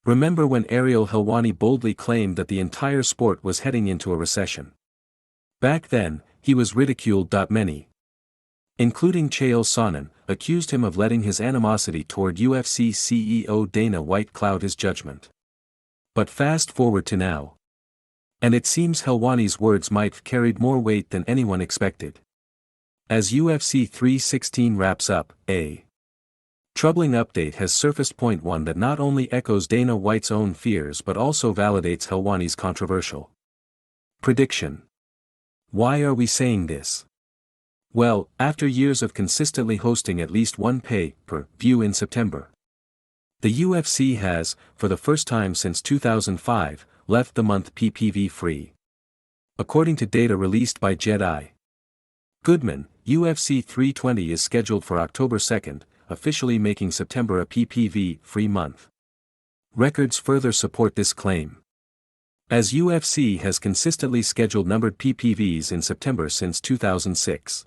Remember when Ariel Helwani boldly claimed that the entire sport was heading into a recession? Back then, he was ridiculed. Many, including Chael Sonnen, accused him of letting his animosity toward UFC CEO Dana White cloud his judgment. But fast forward to now. And it seems Helwani's words might have carried more weight than anyone expected. As UFC 316 wraps up, a troubling update has surfaced. Point 1 that not only echoes Dana White's own fears but also validates Helwani's controversial prediction. Why are we saying this? Well, after years of consistently hosting at least one pay-per-view in September, the UFC has, for the first time since 2005, left the month PPV free. According to data released by Jedi Goodman, UFC 320 is scheduled for October 2nd, officially making September a PPV-free month. Records further support this claim, as UFC has consistently scheduled numbered PPVs in September since 2006.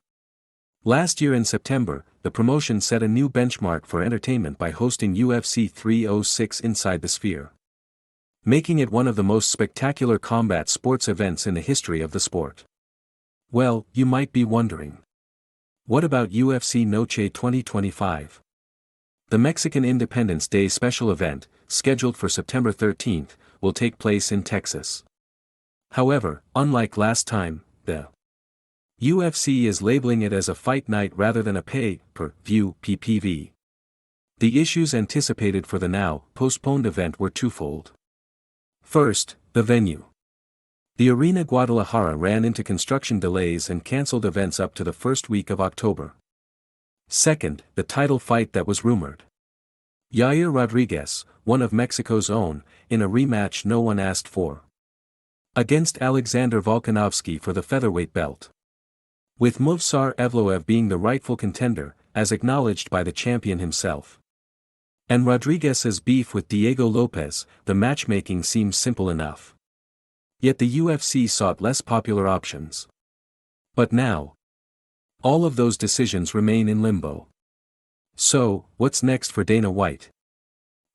Last year in September, the promotion set a new benchmark for entertainment by hosting UFC 306 inside the Sphere, making it one of the most spectacular combat sports events in the history of the sport. Well, you might be wondering, what about UFC Noche 2025? The Mexican Independence Day special event, scheduled for September 13th, will take place in Texas. However, unlike last time, the UFC is labeling it as a fight night rather than a pay-per-view PPV. The issues anticipated for the now postponed event were twofold. First, the venue. The Arena Guadalajara ran into construction delays and cancelled events up to the first week of October. Second, the title fight that was rumored. Yair Rodriguez, one of Mexico's own, in a rematch no one asked for, against Alexander Volkanovski for the featherweight belt, with Movsar Evloev being the rightful contender, as acknowledged by the champion himself. And Rodriguez's beef with Diego Lopez, the matchmaking seems simple enough. Yet the UFC sought less popular options. But now, all of those decisions remain in limbo. So, what's next for Dana White?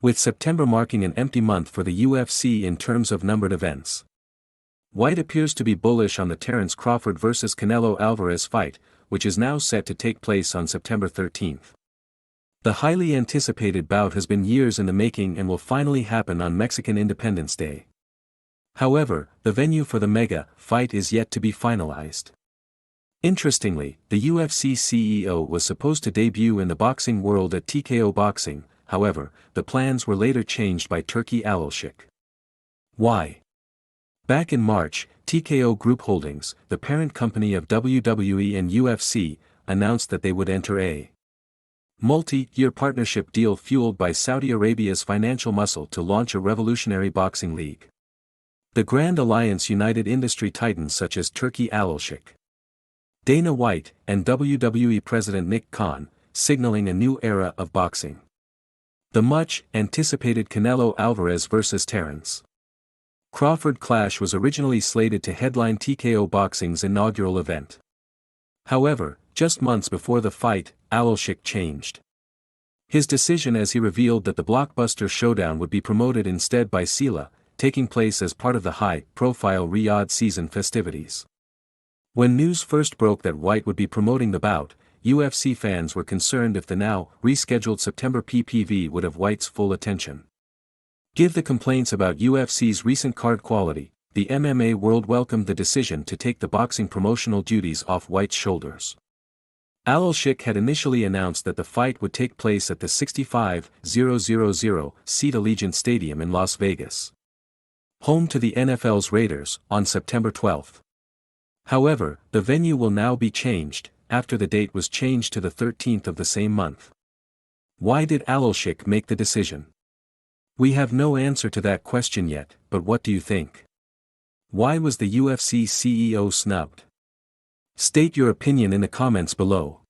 With September marking an empty month for the UFC in terms of numbered events, White appears to be bullish on the Terence Crawford vs Canelo Alvarez fight, which is now set to take place on September 13th. The highly anticipated bout has been years in the making and will finally happen on Mexican Independence Day. However, the venue for the mega fight is yet to be finalized. Interestingly, the UFC CEO was supposed to debut in the boxing world at TKO Boxing. However, the plans were later changed by Turki Alışık. Why? Back in March, TKO Group Holdings, the parent company of WWE and UFC, announced that they would enter a multi-year partnership deal fueled by Saudi Arabia's financial muscle to launch a revolutionary boxing league. The Grand Alliance united industry titans such as Turki Alışık, Dana White, and WWE President Nick Khan, signaling a new era of boxing. The much-anticipated Canelo Alvarez vs Terence Crawford clash was originally slated to headline TKO Boxing's inaugural event. However, just months before the fight, Alışık changed his decision as he revealed that the blockbuster showdown would be promoted instead by Sela, taking place as part of the high-profile Riyadh season festivities. When news first broke that White would be promoting the bout, UFC fans were concerned if the now rescheduled September PPV would have White's full attention. Given the complaints about UFC's recent card quality, the MMA world welcomed the decision to take the boxing promotional duties off White's shoulders. Alışık had initially announced that the fight would take place at the 65,000-seat Allegiant Stadium in Las Vegas, home to the NFL's Raiders, on September 12. However, the venue will now be changed, after the date was changed to the 13th of the same month. Why did Alışık make the decision? We have no answer to that question yet, but what do you think? Why was the UFC CEO snubbed? State your opinion in the comments below.